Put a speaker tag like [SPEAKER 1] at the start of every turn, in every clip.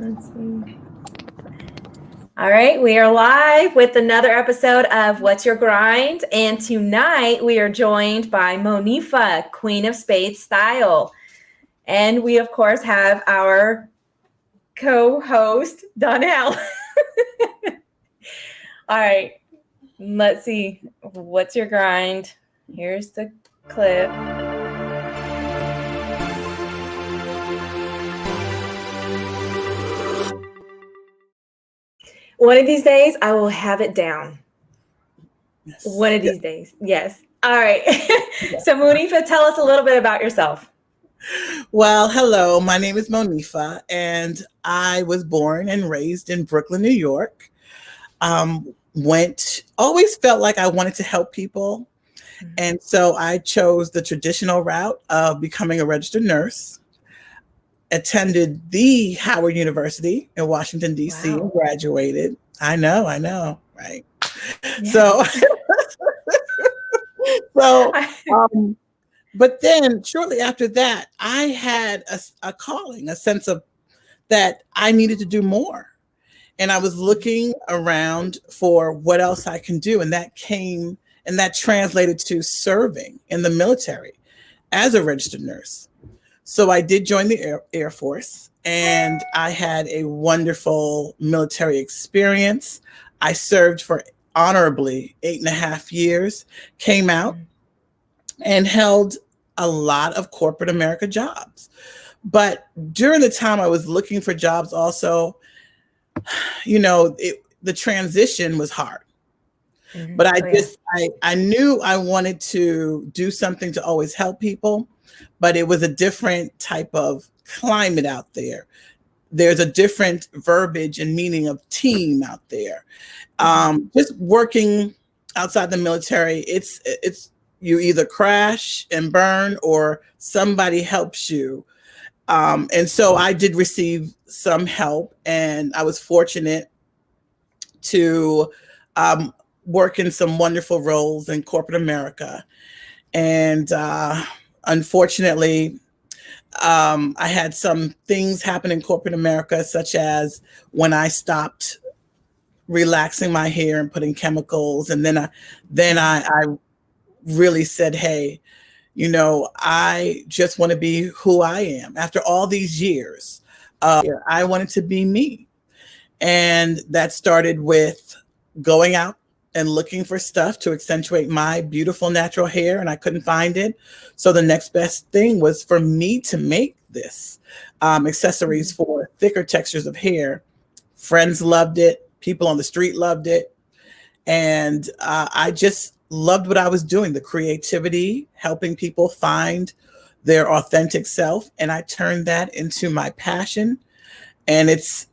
[SPEAKER 1] Let's see. All right, we are live with another episode of What's Your Grind? And tonight we are joined by Monifa, Queen of Spades Style. And we, of course, have our co-host, Donnell. All right, let's see. What's your grind? Here's the clip. One of these days, I will have it down. Yes. One of these days. Yes. All right. Yes. So Monifa, tell us a little bit about yourself.
[SPEAKER 2] Well, hello. My name is Monifa, and I was born and raised in Brooklyn, New York. Always felt like I wanted to help people. Mm-hmm. And so I chose the traditional route of becoming a registered nurse. Attended the Howard University in Washington, D.C. Wow. And graduated. I know, right? Yeah. But then shortly after that, I had a calling, a sense of that I needed to do more. And I was looking around for what else I can do. And that translated to serving in the military as a registered nurse. So I did join the Air Force, and I had a wonderful military experience. I served for honorably 8.5 years, came out and held a lot of corporate America jobs. But during the time I was looking for jobs also, the transition was hard. Mm-hmm. But I knew I wanted to do something to always help people, but it was a different type of climate out there. There's a different verbiage and meaning of team out there. Just working outside the military, it's you either crash and burn or somebody helps you. And so I did receive some help, and I was fortunate to work in some wonderful roles in corporate America. And unfortunately, I had some things happen in corporate America, such as when I stopped relaxing my hair and putting chemicals. And then I really said, hey, I just want to be who I am. After all these years, I wanted to be me. And that started with going out and looking for stuff to accentuate my beautiful natural hair, and I couldn't find it. So the next best thing was for me to make this accessories for thicker textures of hair. Friends loved it. People on the street loved it. And I just loved what I was doing, the creativity, helping people find their authentic self. And I turned that into my passion. And it's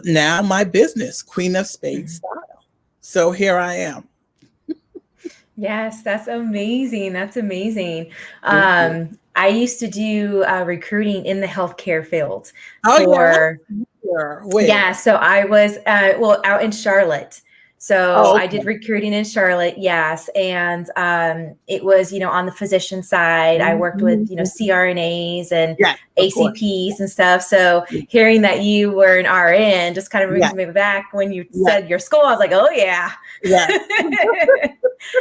[SPEAKER 2] now my business, Queen of Spades Style. So here I am.
[SPEAKER 1] Yes, that's amazing. That's amazing. I used to do recruiting in the healthcare field. Yeah. So I was out in Charlotte. So I did recruiting in Charlotte, yes. And it was, on the physician side, I worked with, CRNAs and ACPs and stuff. So hearing that you were an RN just kind of brings me back when you said your school. I was like, oh, yeah.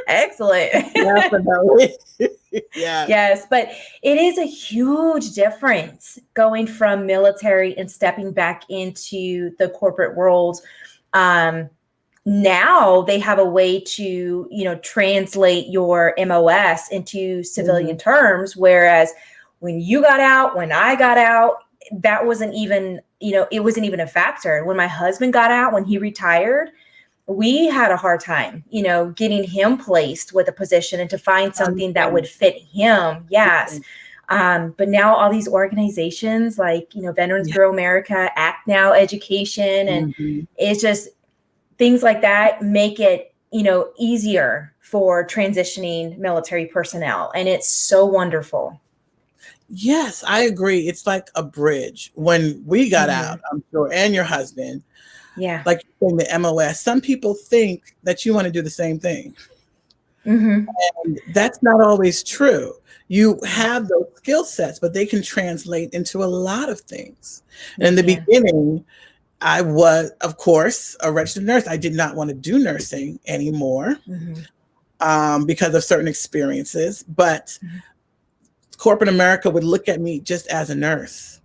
[SPEAKER 1] Excellent. Yes, but it is a huge difference going from military and stepping back into the corporate world. Now they have a way to, translate your MOS into civilian terms. Whereas when I got out, that wasn't even, it wasn't even a factor. When my husband got out, when he retired, we had a hard time, getting him placed with a position and to find something that would fit him. Yes. But now all these organizations like, Veterans Bureau America, Act Now Education, and it's just, things like that make it, easier for transitioning military personnel. And it's so wonderful.
[SPEAKER 2] Yes, I agree. It's like a bridge. When we got out, I'm sure, and your husband, like in the MOS, some people think that you want to do the same thing.
[SPEAKER 1] Mm-hmm.
[SPEAKER 2] And that's not always true. You have those skill sets, but they can translate into a lot of things. And
[SPEAKER 1] They
[SPEAKER 2] in the
[SPEAKER 1] can.
[SPEAKER 2] beginning, I was, of course, a registered nurse. I did not want to do nursing anymore
[SPEAKER 1] Mm-hmm.
[SPEAKER 2] because of certain experiences. But corporate America would look at me just as a nurse.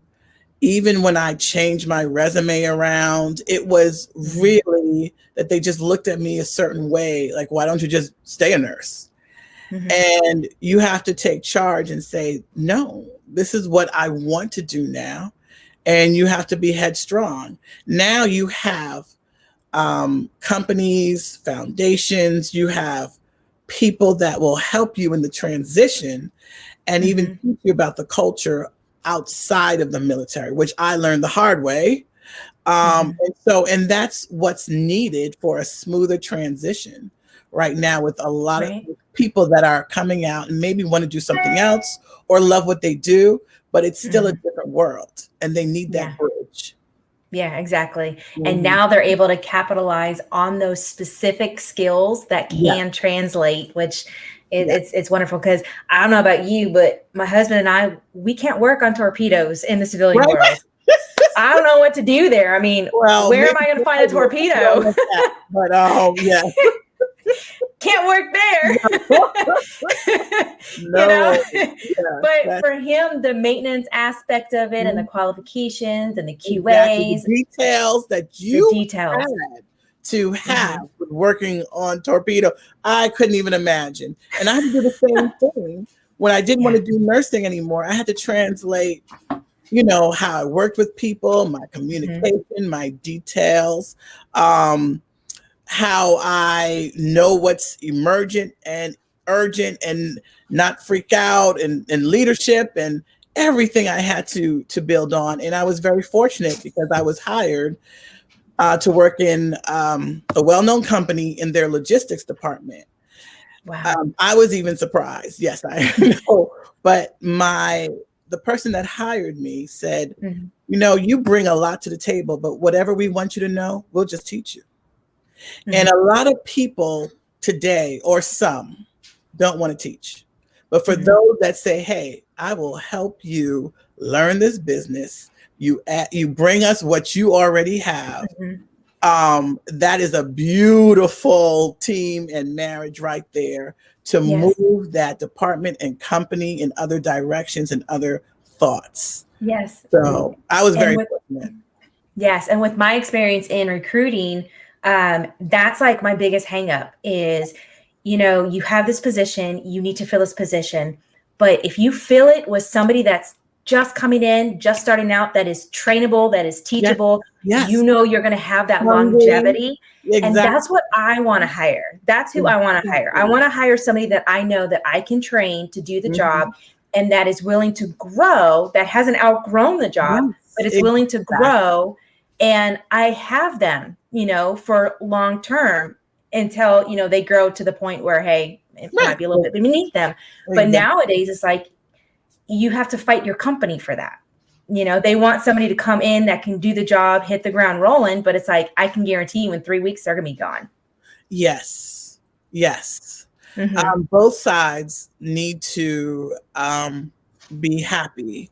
[SPEAKER 2] Even when I changed my resume around, it was really that they just looked at me a certain way. Like, why don't you just stay a nurse?
[SPEAKER 1] Mm-hmm.
[SPEAKER 2] And you have to take charge and say, no, this is what I want to do now. And you have to be headstrong. Now you have companies, foundations, you have people that will help you in the transition and even teach you about the culture outside of the military, which I learned the hard way. And that's what's needed for a smoother transition right now with a lot of people that are coming out and maybe want to do something else or love what they do, but it's still a different world and they need that bridge.
[SPEAKER 1] Yeah, exactly. And now they're able to capitalize on those specific skills that can translate, which it's wonderful. Because I don't know about you, but my husband and I, we can't work on torpedoes in the civilian world. I don't know what to do there. I mean, where am I going to find a torpedo?
[SPEAKER 2] But yeah.
[SPEAKER 1] Can't work there.
[SPEAKER 2] No.
[SPEAKER 1] But for him, the maintenance aspect of it and the qualifications and the QAs,
[SPEAKER 2] the details that you had to have with working on torpedo, I couldn't even imagine. And I had to do the same thing when I didn't want to do nursing anymore. I had to translate, how I worked with people, my communication, my details, how I know what's emergent and urgent and not freak out and leadership and everything I had to build on. And I was very fortunate because I was hired to work in a well-known company in their logistics department.
[SPEAKER 1] Wow.
[SPEAKER 2] I was even surprised. Yes, I know. But the person that hired me said, you bring a lot to the table, but whatever we want you to know, we'll just teach you. And a lot of people today, or some, don't want to teach. But for those that say, hey, I will help you learn this business, you bring us what you already have. That is a beautiful team and marriage right there to move that department and company in other directions and other thoughts.
[SPEAKER 1] Yes.
[SPEAKER 2] So I was very fortunate.
[SPEAKER 1] Yes. And with my experience in recruiting, that's like my biggest hang up is, you have this position, you need to fill this position. But if you fill it with somebody that's just coming in, just starting out, that is trainable, that is teachable, you're going to have that longevity. And that's what I want to hire. That's who I want to hire. I want to hire somebody that I know that I can train to do the job and that is willing to grow, that hasn't outgrown the job, but it's willing to grow. And I have them, for long term until, they grow to the point where, hey, it might be a little bit beneath them. But nowadays it's like, you have to fight your company for that. They want somebody to come in that can do the job, hit the ground rolling, but it's like, I can guarantee you in 3 weeks, they're going to be gone.
[SPEAKER 2] Yes. Both sides need to be happy.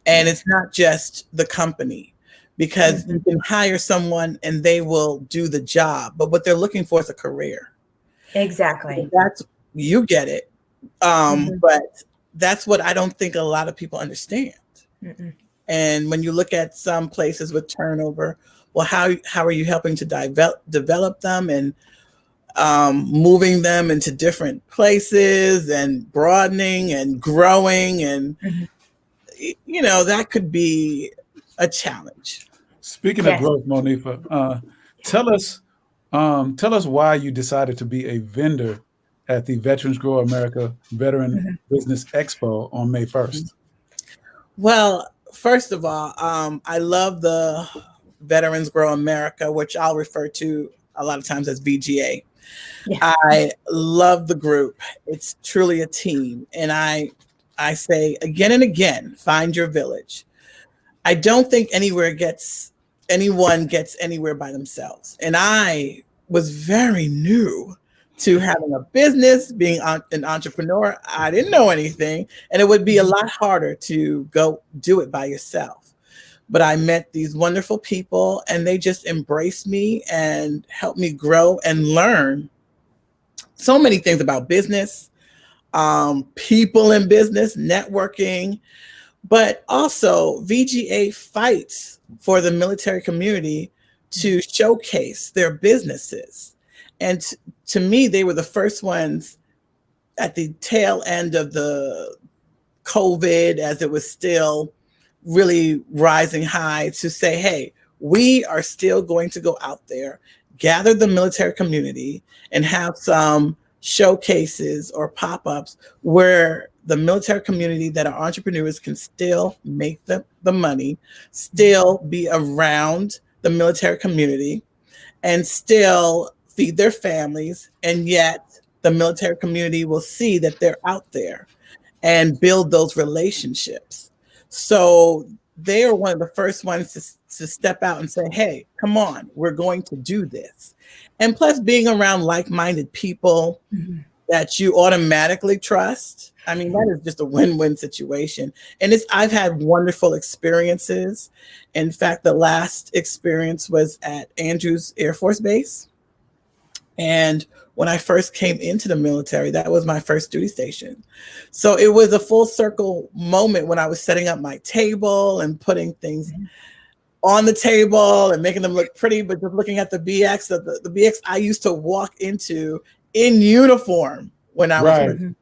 [SPEAKER 2] And it's not just the company, because you can hire someone and they will do the job, but what they're looking for is a career.
[SPEAKER 1] Exactly.
[SPEAKER 2] You get it. But that's what I don't think a lot of people understand. And when you look at some places with turnover, well, how are you helping to develop them and moving them into different places and broadening and growing and that could be a challenge.
[SPEAKER 3] Speaking of growth, Monifa, tell us why you decided to be a vendor at the Veterans Grow America Veteran Business Expo on May 1st.
[SPEAKER 2] Well, first of all, I love the Veterans Grow America, which I'll refer to a lot of times as VGA. I love the group. It's truly a team. And I say again and again, find your village. I don't think anyone gets anywhere by themselves. And I was very new to having a business, being an entrepreneur. I didn't know anything, and it would be a lot harder to go do it by yourself. But I met these wonderful people, and they just embraced me and helped me grow and learn so many things about business, people in business, networking, but also VGA fights for the military community to showcase their businesses. And to me, they were the first ones at the tail end of the COVID, as it was still really rising high, to say, hey, we are still going to go out there, gather the military community, and have some showcases or pop-ups where the military community that are entrepreneurs can still make the money, still be around the military community, and still feed their families. And yet the military community will see that they're out there and build those relationships. So they are one of the first ones to step out and say, hey, come on, we're going to do this. And plus, being around like-minded people that you automatically trust, I mean, that is just a win-win situation. And I've had wonderful experiences. In fact, the last experience was at Andrews Air Force Base. And when I first came into the military, that was my first duty station. So it was a full circle moment when I was setting up my table and putting things on the table and making them look pretty, but just looking at the BX, the BX I used to walk into in uniform when I was working.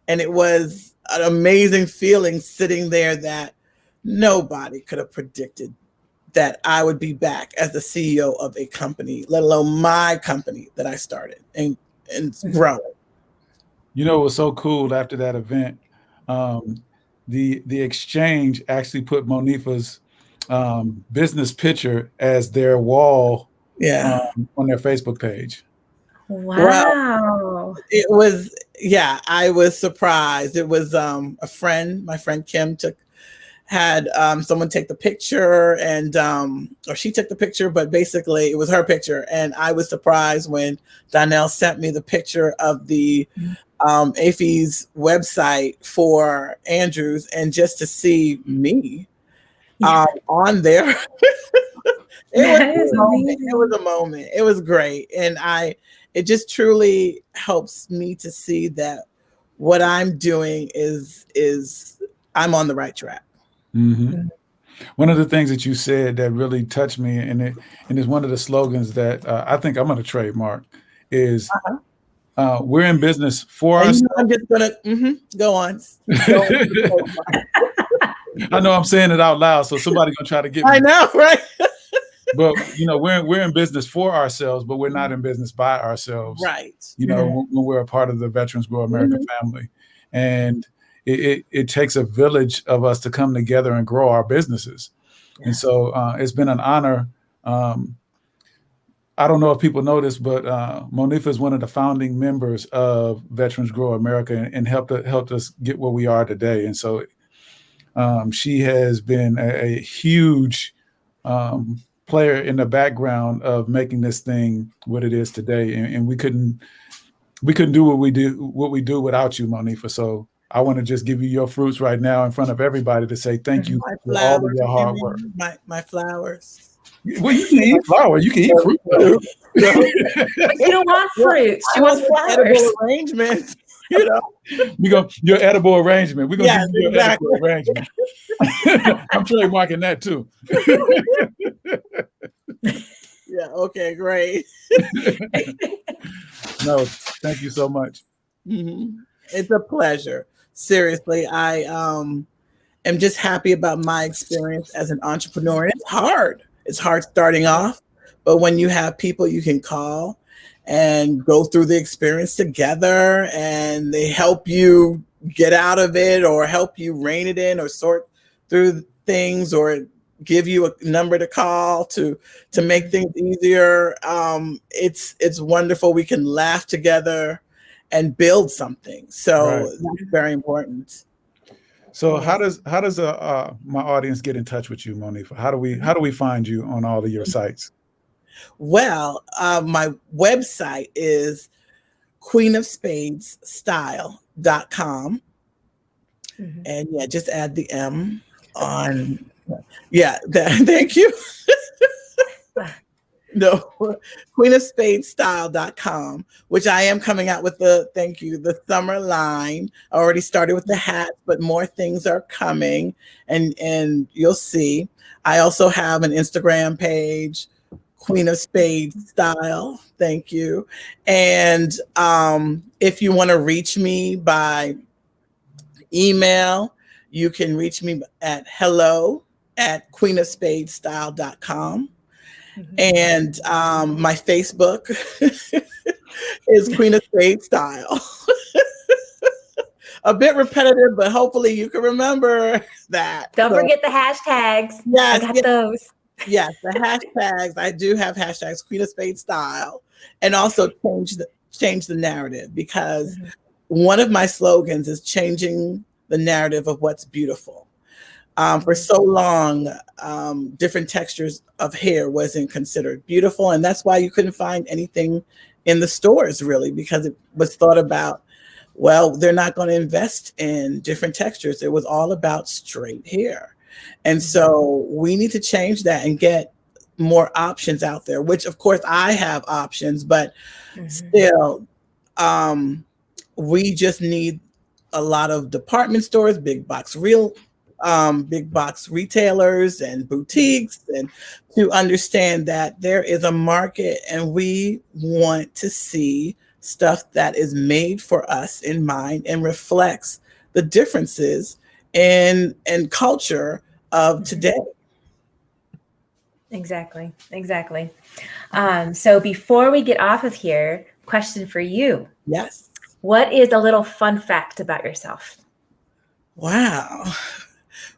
[SPEAKER 2] And it was an amazing feeling sitting there that nobody could have predicted that I would be back as the CEO of a company, let alone my company that I started and growing.
[SPEAKER 3] You know, it was so cool after that event. The exchange actually put Monifa's business picture as their wall on their Facebook page.
[SPEAKER 1] Wow.
[SPEAKER 2] Well, it was, I was surprised. It was a friend, my friend Kim had someone take the picture, and or she took the picture, but basically it was her picture. And I was surprised when Donnell sent me the picture of the AFI's website for Andrews, and just to see me on there. It was a moment. It was great. And it just truly helps me to see that what I'm doing is I'm on the right track.
[SPEAKER 3] One of the things that you said that really touched me, and it's one of the slogans that I think I'm going to trademark, is we're in business for ourselves.
[SPEAKER 2] I'm just going to go on.
[SPEAKER 3] I know I'm saying it out loud, so somebody's going to try to get me.
[SPEAKER 2] I know, right?
[SPEAKER 3] But we're in business for ourselves, but we're not in business by ourselves.
[SPEAKER 2] Right.
[SPEAKER 3] When we're a part of the Veterans Grow America family, and it takes a village of us to come together and grow our businesses. And so it's been an honor. I don't know if people know this, but Monifa is one of the founding members of Veterans Grow America and helped us get where we are today. And so she has been a huge player in the background of making this thing what it is today. And we couldn't do what we do without you, Monifa. So I want to just give you your fruits right now in front of everybody to say thank you for all of your hard work.
[SPEAKER 2] My flowers.
[SPEAKER 3] Well, you can eat flowers. You can eat fruit.
[SPEAKER 1] You don't want fruits. She wants flowers.
[SPEAKER 2] Edible arrangements.
[SPEAKER 3] Your edible arrangement. We're gonna give you your edible arrangement. I'm trademarking that too.
[SPEAKER 2] Yeah. Okay. Great.
[SPEAKER 3] No, thank you so much.
[SPEAKER 2] It's a pleasure. Seriously, I am just happy about my experience as an entrepreneur. And it's hard. It's hard starting off, but when you have people you can call and go through the experience together, and they help you get out of it, or help you rein it in, or sort through things, or give you a number to call to make things easier. It's wonderful. We can laugh together and build something. So that's very important.
[SPEAKER 3] So how does my audience get in touch with you, Monifa? How do we find you on all of your sites?
[SPEAKER 2] Well, my website is queenofspadesstyle.com. And yeah, just add the M on. Yeah, thank you. No, queenofspadesstyle.com, which I am coming out with the summer line. I already started with the hats, but more things are coming, and you'll see. I also have an Instagram page, Queen of Spades Style. Thank you. And if you want to reach me by email, you can reach me at hello@queenofspadesstyle.com. And my Facebook is Queen of Spades Style. A bit repetitive, but hopefully you can remember that.
[SPEAKER 1] Don't forget the hashtags.
[SPEAKER 2] Yes,
[SPEAKER 1] I got those.
[SPEAKER 2] Yes, the hashtags. I do have hashtags, Queen of Spades Style, and also change the narrative, because one of my slogans is changing the narrative of what's beautiful. For so long, different textures of hair wasn't considered beautiful. And that's why you couldn't find anything in the stores, really, because it was thought about, well, they're not going to invest in different textures. It was all about straight hair. And so we need to change that and get more options out there, which of course I have options, but still, we just need a lot of department stores, big box retailers and boutiques, and to understand that there is a market, and we want to see stuff that is made for us in mind and reflects the differences in culture of today.
[SPEAKER 1] Exactly. So before we get off of here, question for you.
[SPEAKER 2] Yes.
[SPEAKER 1] What is a little fun fact about yourself?
[SPEAKER 2] Wow.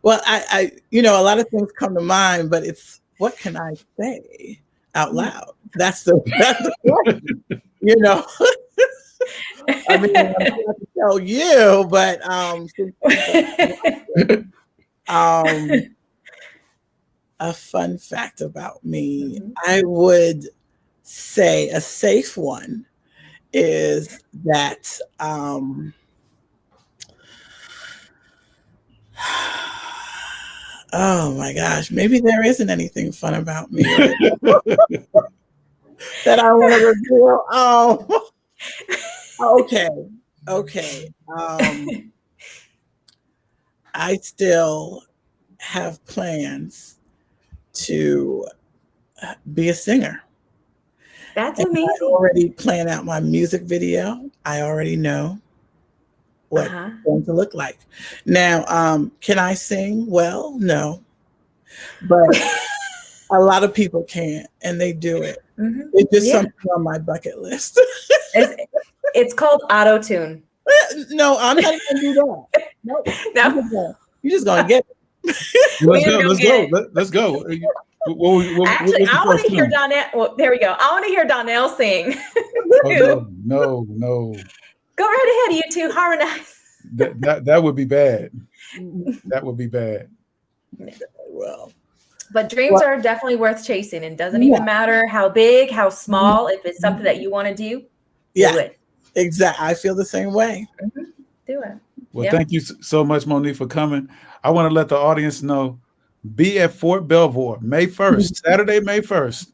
[SPEAKER 2] Well, I a lot of things come to mind, but it's, what can I say out loud? That's the question, I mean, I'm going to tell you, but a fun fact about me, I would say a safe one is that oh my gosh, maybe there isn't anything fun about me that I want to reveal. Okay. I still have plans to be a singer.
[SPEAKER 1] That's
[SPEAKER 2] and
[SPEAKER 1] amazing.
[SPEAKER 2] I already plan out my music video. I already know what it's going to look like. Now, can I sing? Well, no, but a lot of people can't, and they do it. It's just something on my bucket list.
[SPEAKER 1] It's called auto-tune.
[SPEAKER 2] No, I'm not going to do that. No. You're just going to get it.
[SPEAKER 3] Let's go.
[SPEAKER 1] Actually, I want to hear Donnell. Well, there we go. I want to hear Donnell sing.
[SPEAKER 3] No.
[SPEAKER 1] Go right ahead, you two. Harmonize.
[SPEAKER 3] That would be bad. That would be bad.
[SPEAKER 2] Well,
[SPEAKER 1] but dreams are definitely worth chasing, and doesn't even matter how big, how small. If it's something that you want to do, do it.
[SPEAKER 2] Exactly. I feel the same way.
[SPEAKER 1] Do it.
[SPEAKER 3] Well, thank you so much, Monifa, for coming. I want to let the audience know, be at Fort Belvoir, May 1st, Saturday, May 1st,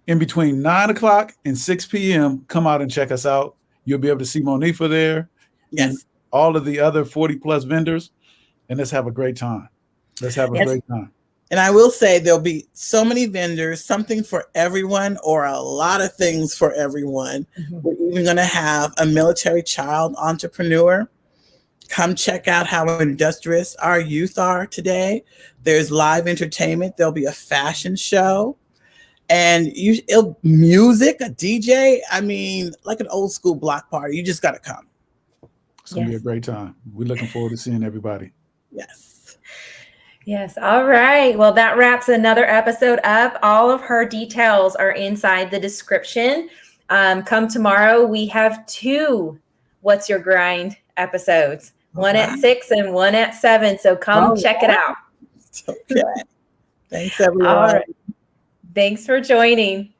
[SPEAKER 3] in between 9 o'clock and 6 p.m. Come out and check us out. You'll be able to see Monifa there.
[SPEAKER 2] Yes.
[SPEAKER 3] And all of the other 40 plus vendors. And let's have a great time. Let's have a great time.
[SPEAKER 2] And I will say there'll be so many vendors, something for everyone, or a lot of things for everyone. We're even going to have a military child entrepreneur. Come check out how industrious our youth are today. There's live entertainment. There'll be a fashion show, and music, a DJ. I mean, like an old school block party. You just got to come.
[SPEAKER 3] It's going to be a great time. We're looking forward to seeing everybody.
[SPEAKER 1] Yes. All right. Well, that wraps another episode up. All of her details are inside the description. Come tomorrow, we have 2 What's Your Grind episodes, one at 6 and one at 7. So come check it out.
[SPEAKER 2] Okay. Thanks, everyone.
[SPEAKER 1] All right. Thanks for joining.